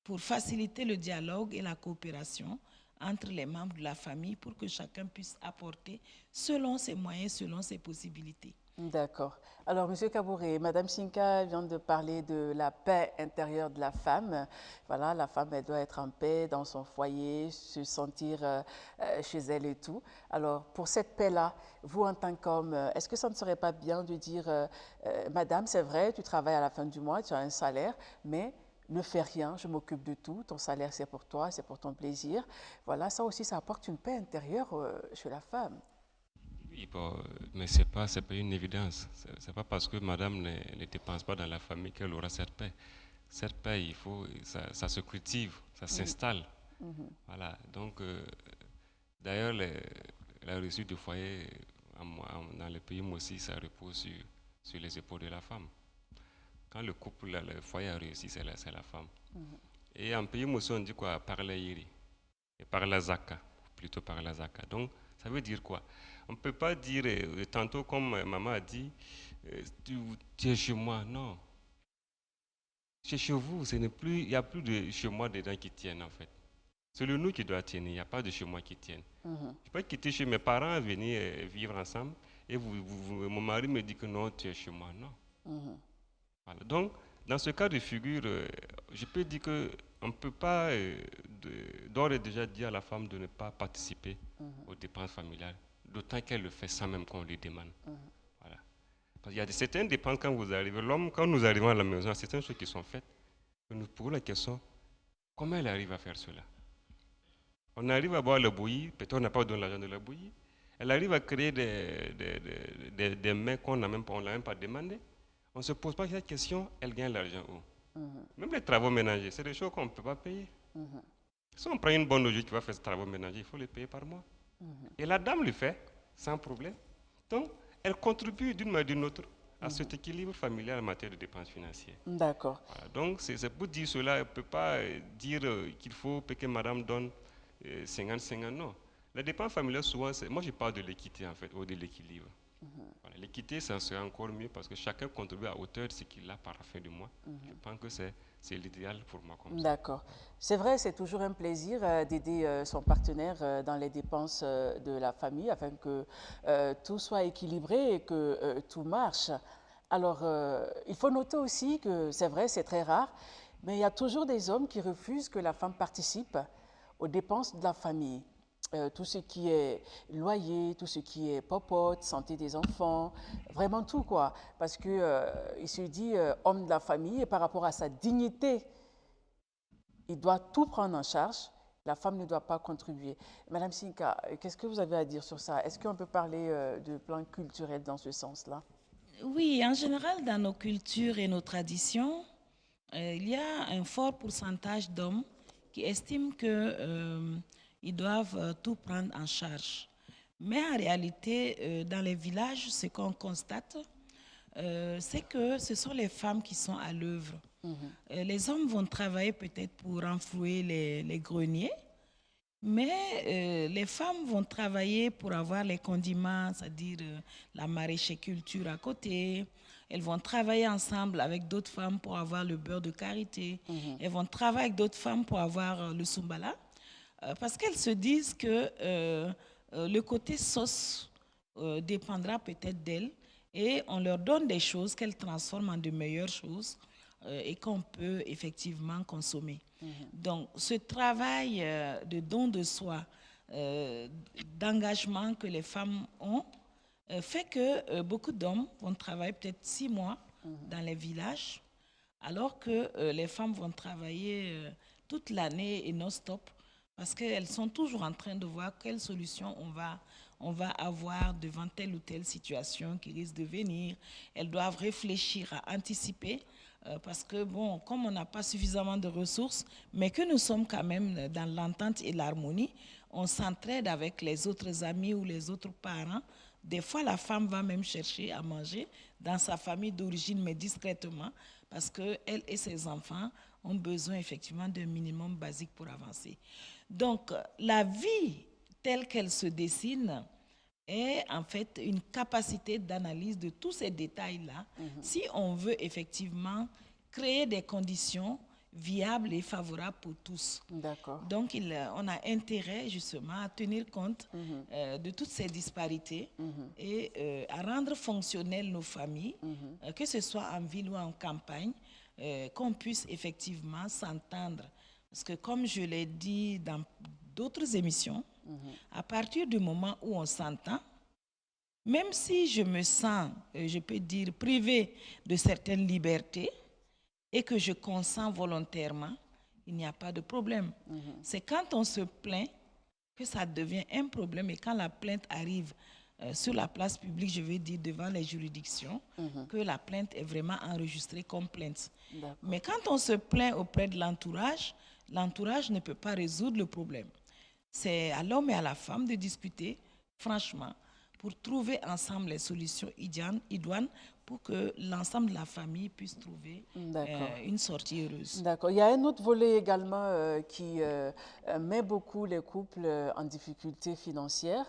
pour faciliter le dialogue et la coopération entre les membres de la famille pour que chacun puisse apporter selon ses moyens, selon ses possibilités. D'accord. Alors, M. Kabouré, Mme Sinka vient de parler de la paix intérieure de la femme. Voilà, la femme, elle doit être en paix dans son foyer, se sentir chez elle et tout. Alors, pour cette paix-là, vous, en tant qu'homme, est-ce que ça ne serait pas bien de dire Madame, c'est vrai, tu travailles à la fin du mois, tu as un salaire, mais ne fais rien, je m'occupe de tout, ton salaire c'est pour toi, c'est pour ton plaisir. Voilà, ça aussi, ça apporte une paix intérieure chez la femme. Oui, bon, mais ce n'est pas une évidence. Ce n'est pas parce que madame ne dépense pas dans la famille qu'elle aura cette paix. Cette paix, ça se cultive, ça s'installe. Voilà, donc, d'ailleurs, la réussite du foyer, dans le pays, moi aussi, ça repose sur les épaules de la femme. Quand le couple, le foyer a réussi, c'est la femme. Et en pays, moi aussi, on dit quoi? Par la yiri. Et par la zaka, plutôt par la zaka. Donc, ça veut dire quoi? On ne peut pas dire, tantôt comme maman a dit, tu es chez moi. Non. Chez vous, il n'y a plus de chez moi dedans qui tiennent en fait. C'est le nous qui doit tenir, il n'y a pas de chez moi qui tienne. Je ne peux pas quitter chez mes parents, venir vivre ensemble, et mon mari me dit que non, tu es chez moi. Non. Voilà. Donc, dans ce cas de figure, je peux dire qu'on ne peut pas d'ores et déjà dire à la femme de ne pas participer aux dépenses familiales. D'autant qu'elle le fait sans même qu'on lui demande. Voilà. Parce qu'il y a certaines dépenses quand vous arrivez. L'homme, quand nous arrivons à la maison, il y a certaines choses qui sont faites. Nous posons la question, comment elle arrive à faire cela? On arrive à boire la bouillie, peut-être on n'a pas donné l'argent de la bouillie. Elle arrive à créer des mets qu'on n'a même pas demandé. On ne se pose pas cette question, elle gagne l'argent où? Même les travaux ménagers, c'est des choses qu'on ne peut pas payer. Si on prend une bonne logique qui va faire ces travaux ménagers, il faut les payer par mois. Et la dame le fait sans problème. Donc, elle contribue d'une manière ou d'une autre à cet équilibre familial en matière de dépenses financières. D'accord. Voilà. Donc, c'est pour dire cela, elle ne peut pas dire qu'il faut que madame donne 50-50, non. La dépense familiale, souvent, moi je parle de l'équité en fait, ou de l'équilibre. Voilà. L'équité, ça serait encore mieux parce que chacun contribue à hauteur de ce qu'il a par la fin du mois. Je pense que c'est l'idéal pour moi comme ça. D'accord. C'est vrai, c'est toujours un plaisir d'aider son partenaire dans les dépenses de la famille afin que tout soit équilibré et que tout marche. Alors, il faut noter aussi que c'est vrai, c'est très rare, mais il y a toujours des hommes qui refusent que la femme participe aux dépenses de la famille. Tout ce qui est loyer, tout ce qui est popote, santé des enfants, vraiment tout quoi. Parce que il se dit homme de la famille et par rapport à sa dignité, il doit tout prendre en charge. La femme ne doit pas contribuer. Madame Sinka, qu'est-ce que vous avez à dire sur ça? Est-ce qu'on peut parler de plan culturel dans ce sens-là? Oui, en général, dans nos cultures et nos traditions, il y a un fort pourcentage d'hommes qui estiment que ils doivent tout prendre en charge. Mais en réalité, dans les villages, ce qu'on constate, c'est que ce sont les femmes qui sont à l'œuvre. Les hommes vont travailler peut-être pour renflouer les greniers, mais les femmes vont travailler pour avoir les condiments, c'est-à-dire la maraîchère-culture à côté. Elles vont travailler ensemble avec d'autres femmes pour avoir le beurre de karité. Elles vont travailler avec d'autres femmes pour avoir le sumbala. Parce qu'elles se disent que le côté sauce dépendra peut-être d'elles et on leur donne des choses qu'elles transforment en de meilleures choses et qu'on peut effectivement consommer. Donc, ce travail de don de soi, d'engagement que les femmes ont, fait que beaucoup d'hommes vont travailler peut-être 6 mois dans les villages, alors que les femmes vont travailler toute l'année et non-stop, parce qu'elles sont toujours en train de voir quelle solution on va avoir devant telle ou telle situation qui risque de venir. Elles doivent réfléchir à anticiper, parce que, bon, comme on n'a pas suffisamment de ressources, mais que nous sommes quand même dans l'entente et l'harmonie, on s'entraide avec les autres amis ou les autres parents. Des fois, la femme va même chercher à manger dans sa famille d'origine, mais discrètement, parce qu'elle et ses enfants ont besoin effectivement d'un minimum basique pour avancer. Donc, la vie telle qu'elle se dessine est en fait une capacité d'analyse de tous ces détails-là, si on veut effectivement créer des conditions viables et favorables pour tous. D'accord. Donc, on a intérêt justement à tenir compte de toutes ces disparités et à rendre fonctionnelles nos familles, que ce soit en ville ou en campagne, qu'on puisse effectivement s'entendre. Parce que comme je l'ai dit dans d'autres émissions, à partir du moment où on s'entend, même si je me sens, je peux dire, privée de certaines libertés et que je consens volontairement, il n'y a pas de problème. C'est quand on se plaint que ça devient un problème et quand la plainte arrive sur la place publique, je veux dire devant les juridictions, que la plainte est vraiment enregistrée comme plainte. Mais quand on se plaint auprès de l'entourage, l'entourage ne peut pas résoudre le problème. C'est à l'homme et à la femme de discuter franchement pour trouver ensemble les solutions idoines pour que l'ensemble de la famille puisse trouver une sortie heureuse. D'accord. Il y a un autre volet également qui met beaucoup les couples en difficulté financière.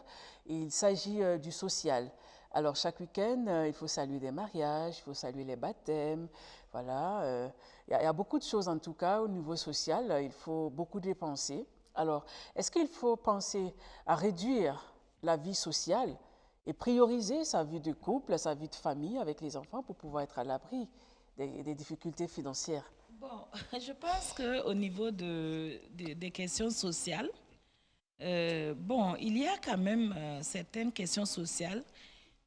Il s'agit du social. Alors, chaque week-end, il faut saluer des mariages, il faut saluer les baptêmes. Voilà. Il y a beaucoup de choses, en tout cas, au niveau social. Il faut beaucoup dépenser. Alors, est-ce qu'il faut penser à réduire la vie sociale et prioriser sa vie de couple, sa vie de famille avec les enfants pour pouvoir être à l'abri des difficultés financières? Bon, je pense qu'au niveau des questions sociales, bon, il y a quand même certaines questions sociales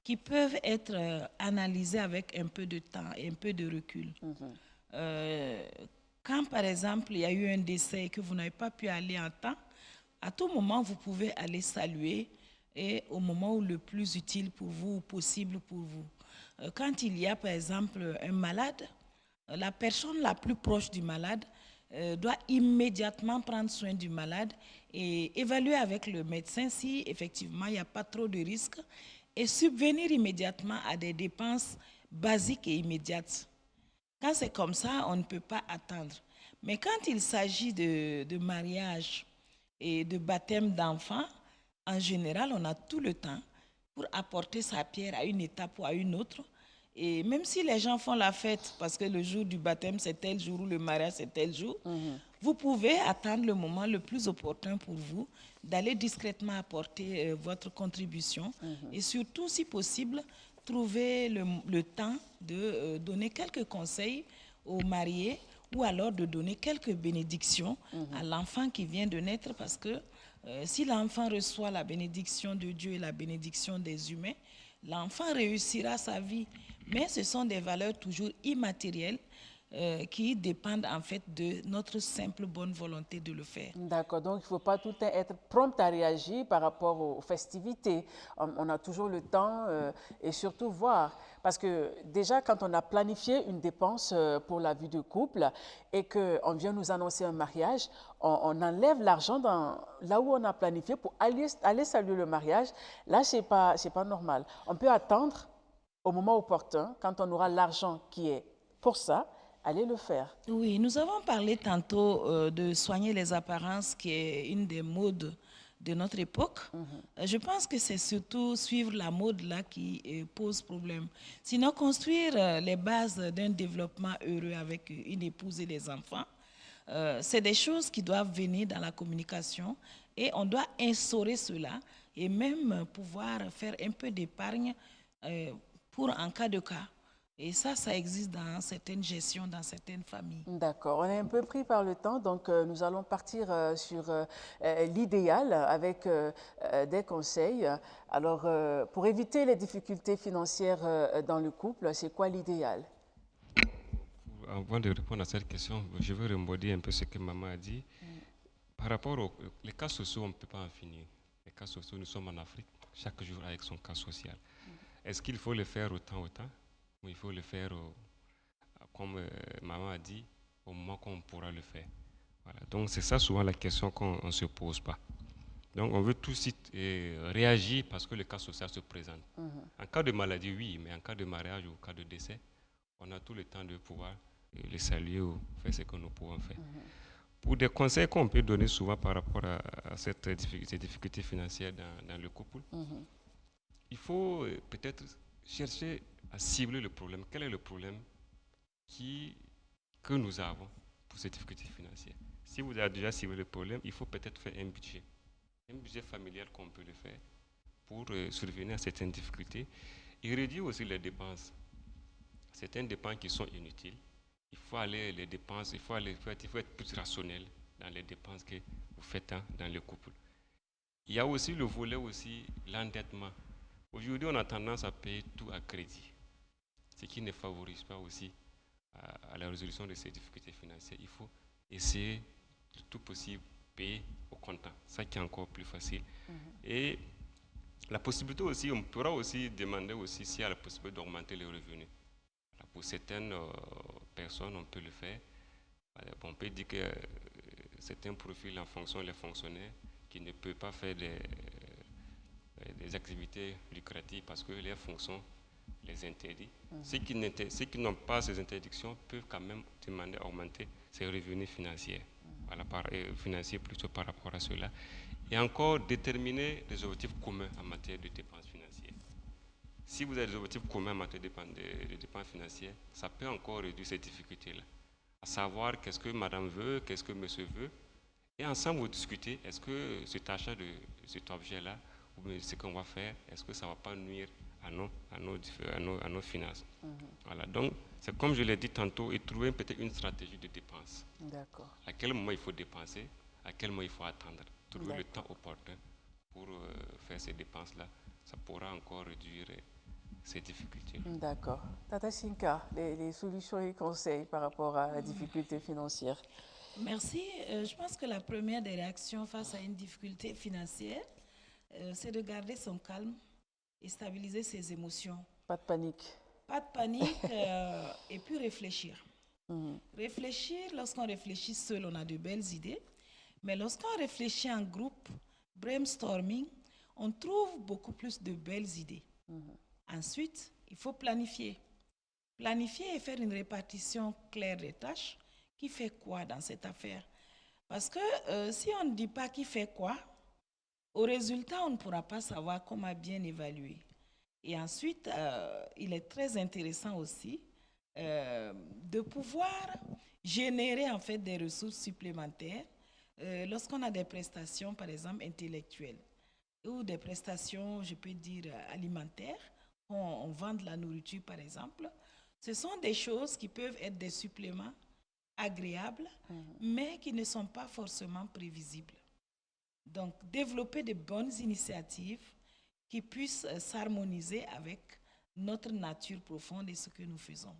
qui peuvent être analysées avec un peu de temps et un peu de recul. Quand, par exemple, il y a eu un décès et que vous n'avez pas pu aller en temps, à tout moment, vous pouvez aller saluer et au moment où le plus utile pour vous ou possible pour vous. Quand il y a, par exemple, un malade, la personne la plus proche du malade doit immédiatement prendre soin du malade et évaluer avec le médecin si effectivement il n'y a pas trop de risques et subvenir immédiatement à des dépenses basiques et immédiates. Quand c'est comme ça, on ne peut pas attendre. Mais quand il s'agit de mariage et de baptême d'enfants, en général, on a tout le temps pour apporter sa pierre à une étape ou à une autre. Et même si les gens font la fête, parce que le jour du baptême, c'est tel jour, ou le mariage, c'est tel jour, vous pouvez attendre le moment le plus opportun pour vous, d'aller discrètement apporter votre contribution et surtout, si possible, trouver le temps de donner quelques conseils aux mariés ou alors de donner quelques bénédictions à l'enfant qui vient de naître parce que si l'enfant reçoit la bénédiction de Dieu et la bénédiction des humains, l'enfant réussira sa vie. Mais ce sont des valeurs toujours immatérielles qui dépendent en fait de notre simple bonne volonté de le faire. D'accord, donc il ne faut pas tout le temps être prompt à réagir par rapport aux festivités. On a toujours le temps et surtout voir. Parce que déjà, quand on a planifié une dépense pour la vie de couple et qu'on vient nous annoncer un mariage, on enlève l'argent là où on a planifié pour aller saluer le mariage. Là, ce n'est pas normal. On peut attendre au moment opportun, quand on aura l'argent qui est pour ça, allez le faire. Oui, nous avons parlé tantôt de soigner les apparences, qui est une des modes de notre époque. Je pense que c'est surtout suivre la mode là qui pose problème. Sinon, construire les bases d'un développement heureux avec une épouse et des enfants, c'est des choses qui doivent venir dans la communication et on doit instaurer cela et même pouvoir faire un peu d'épargne pour en cas de cas. Et ça existe dans certaines gestions, dans certaines familles. D'accord. On est un peu pris par le temps, donc nous allons partir sur l'idéal avec des conseils. Alors, pour éviter les difficultés financières dans le couple, c'est quoi l'idéal? Avant de répondre à cette question, je veux rebondir un peu ce que maman a dit. Par rapport aux les cas sociaux, on ne peut pas en finir. Les cas sociaux, nous sommes en Afrique, chaque jour avec son cas social. Est-ce qu'il faut le faire autant? Ou il faut le faire, comme maman a dit, au moment qu'on pourra le faire. Voilà. Donc c'est ça souvent la question qu'on ne se pose pas. Donc on veut tout de suite réagir parce que le cas social se présente. En cas de maladie, oui, mais en cas de mariage ou en cas de décès, on a tout le temps de pouvoir les saluer ou faire ce que nous pouvons faire. Pour des conseils qu'on peut donner souvent par rapport à ces difficultés financières dans le couple, il faut peut-être chercher à cibler le problème. Quel est le problème que nous avons pour ces difficultés financières? Si vous avez déjà ciblé le problème, il faut peut-être faire un budget familial qu'on peut le faire pour survenir à certaines difficultés et réduire aussi les dépenses. Certaines dépenses qui sont inutiles, il faut être plus rationnel dans les dépenses que vous faites dans le couple. Il y a aussi le volet l'endettement. Aujourd'hui, on a tendance à payer tout à crédit, ce qui ne favorise pas aussi à la résolution de ces difficultés financières. Il faut essayer le tout possible payer au comptant, ça qui est encore plus facile. Et la possibilité aussi, on pourra aussi demander aussi s'il y a la possibilité d'augmenter les revenus. Pour certaines personnes, on peut le faire. On peut dire que certains profils en fonction des fonctionnaires qui ne peuvent pas faire des activités lucratives parce que leurs fonctions les interdisent. Ceux qui n'ont pas ces interdictions peuvent quand même demander à augmenter ses revenus financiers. Financiers plutôt par rapport à cela. Et encore déterminer des objectifs communs en matière de dépenses financières. Si vous avez des objectifs communs en matière de dépenses financières, ça peut encore réduire ces difficultés-là. À savoir qu'est-ce que madame veut, qu'est-ce que monsieur veut. Et ensemble, vous discutez, est-ce que cet achat de cet objet-là, ou ce qu'on va faire, est-ce que ça ne va pas nuire à nos finances? Voilà, donc, c'est comme je l'ai dit tantôt, et trouver peut-être une stratégie de dépense. D'accord. À quel moment il faut dépenser, à quel moment il faut attendre. Trouver le temps opportun pour faire ces dépenses-là, ça pourra encore réduire ces difficultés. D'accord. Tata Shinka, les solutions et conseils par rapport à la difficulté financière. Merci. Je pense que la première des réactions face à une difficulté financière, c'est de garder son calme et stabiliser ses émotions. Pas de panique. Pas de panique et puis réfléchir. Réfléchir, lorsqu'on réfléchit seul, on a de belles idées. Mais lorsqu'on réfléchit en groupe, brainstorming, on trouve beaucoup plus de belles idées. Ensuite, il faut planifier. Planifier et faire une répartition claire des tâches. Qui fait quoi dans cette affaire? Parce que si on ne dit pas qui fait quoi, au résultat, on ne pourra pas savoir comment bien évaluer. Et ensuite, il est très intéressant aussi de pouvoir générer en fait des ressources supplémentaires lorsqu'on a des prestations, par exemple, intellectuelles ou des prestations, je peux dire, alimentaires. quand on vend de la nourriture, par exemple, ce sont des choses qui peuvent être des suppléments agréables, mais qui ne sont pas forcément prévisibles. Donc, développer de bonnes initiatives qui puissent s'harmoniser avec notre nature profonde et ce que nous faisons.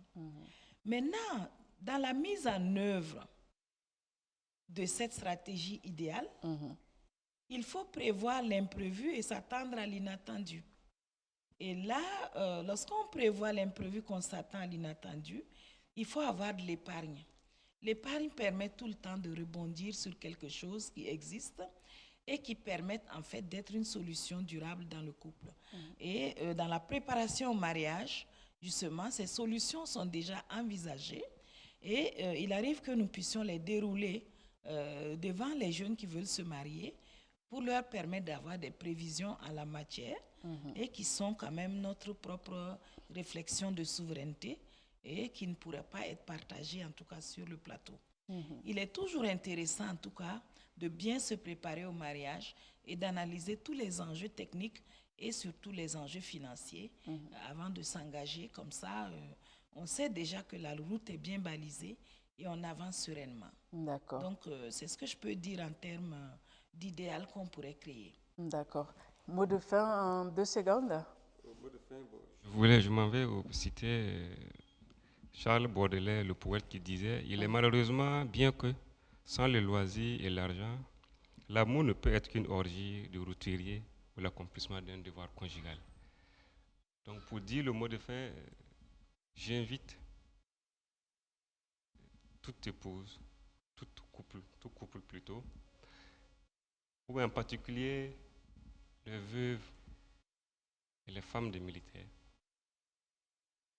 Maintenant, dans la mise en œuvre de cette stratégie idéale, il faut prévoir l'imprévu et s'attendre à l'inattendu. Et là, lorsqu'on prévoit l'imprévu, qu'on s'attend à l'inattendu, il faut avoir de l'épargne. L'épargne permet tout le temps de rebondir sur quelque chose qui existe et qui permet en fait d'être une solution durable dans le couple. Et dans la préparation au mariage, justement, ces solutions sont déjà envisagées et il arrive que nous puissions les dérouler devant les jeunes qui veulent se marier pour leur permettre d'avoir des prévisions en la matière et qui sont quand même notre propre réflexion de souveraineté et qui ne pourrait pas être partagée en tout cas sur le plateau. Il est toujours intéressant en tout cas de bien se préparer au mariage et d'analyser tous les enjeux techniques et surtout les enjeux financiers avant de s'engager. Comme ça, on sait déjà que la route est bien balisée et on avance sereinement. D'accord. Donc, c'est ce que je peux dire en termes d'idéal qu'on pourrait créer. D'accord. Mot de fin en 2 secondes. Mot de fin, je m'en vais citer Charles Baudelaire, le poète, qui disait « Il est malheureusement bien que, sans le loisir et l'argent, l'amour ne peut être qu'une orgie de routurier ou l'accomplissement d'un devoir conjugal. » Donc, pour dire le mot de fin, j'invite toute épouse, tout couple plutôt, ou en particulier les veuves et les femmes des militaires,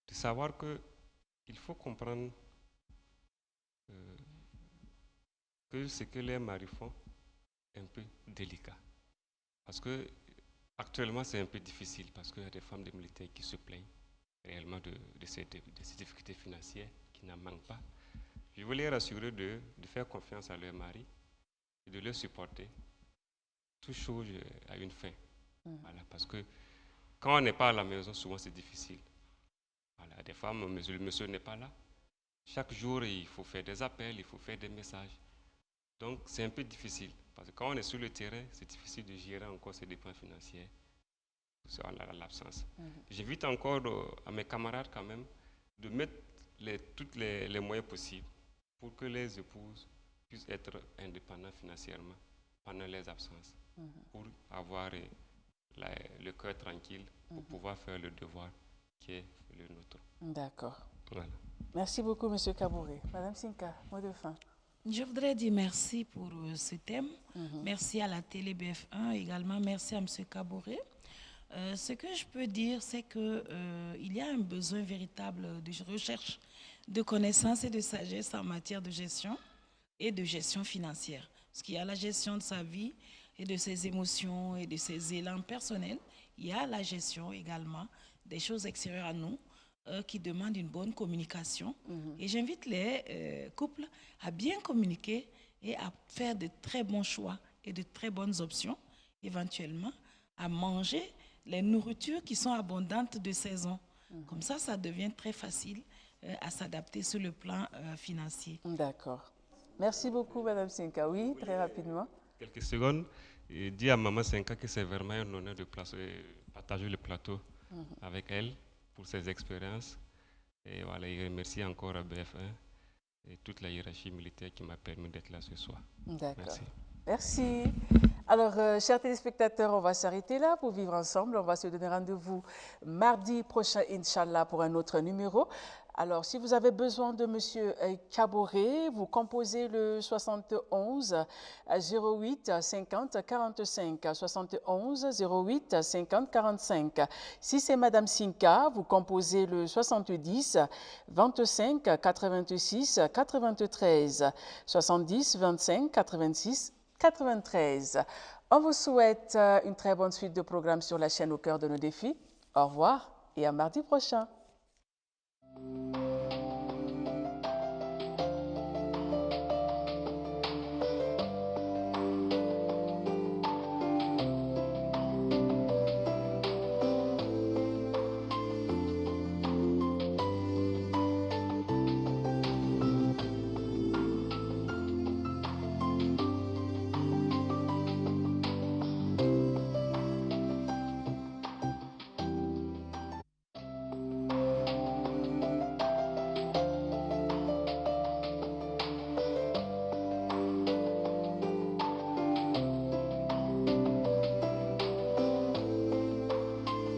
de savoir qu'il faut comprendre que ce que les maris font est un peu délicat. Parce que actuellement, c'est un peu difficile parce qu'il y a des femmes des militaires qui se plaignent réellement de ces difficultés financières qui n'en manquent pas. Je veux les rassurer de faire confiance à leur mari et de les supporter. Toute chose a une fin. Voilà, parce que quand on n'est pas à la maison, souvent c'est difficile. Voilà, des fois, le monsieur n'est pas là. Chaque jour, il faut faire des appels, il faut faire des messages. Donc, c'est un peu difficile. Parce que quand on est sur le terrain, c'est difficile de gérer encore ces dépenses financières. On a l'absence. J'invite encore à mes camarades quand même de mettre tous les moyens possibles pour que les épouses puissent être indépendantes financièrement pendant les absences, pour avoir le cœur tranquille, pour pouvoir faire le devoir qui est le nôtre. D'accord. Voilà. Merci beaucoup, M. Kabouré. Madame Sinka, mot de fin. Je voudrais dire merci pour ce thème. Merci à la télé BF1 également. Merci à M. Kabouré. Ce que je peux dire, c'est qu'il y a un besoin véritable de recherche de connaissances et de sagesse en matière de gestion et de gestion financière. Parce qu'il y a la gestion de sa vie et de ses émotions et de ses élans personnels. Il y a la gestion également des choses extérieures à nous qui demandent une bonne communication. Et j'invite les couples à bien communiquer et à faire de très bons choix et de très bonnes options, éventuellement, à manger les nourritures qui sont abondantes de saison. Comme ça, ça devient très facile à s'adapter sur le plan financier. D'accord. Merci beaucoup, Madame Sinka. Oui, très rapidement. Quelques secondes. Et dis à Maman Sinka que c'est vraiment un honneur de partager le plateau avec elle pour ses expériences. Et voilà, il remercie encore à BF1 et toute la hiérarchie militaire qui m'a permis d'être là ce soir. D'accord. Merci. Merci. Alors, chers téléspectateurs, on va s'arrêter là pour vivre ensemble. On va se donner rendez-vous mardi prochain, Inch'Allah, pour un autre numéro. Alors, si vous avez besoin de M. Kabouré, vous composez le 71 08 50 45, 71 08 50 45. Si c'est Mme Sinka, vous composez le 70 25 86 93, 70 25 86 93. On vous souhaite une très bonne suite de programmes sur la chaîne Au cœur de nos défis. Au revoir et à mardi prochain.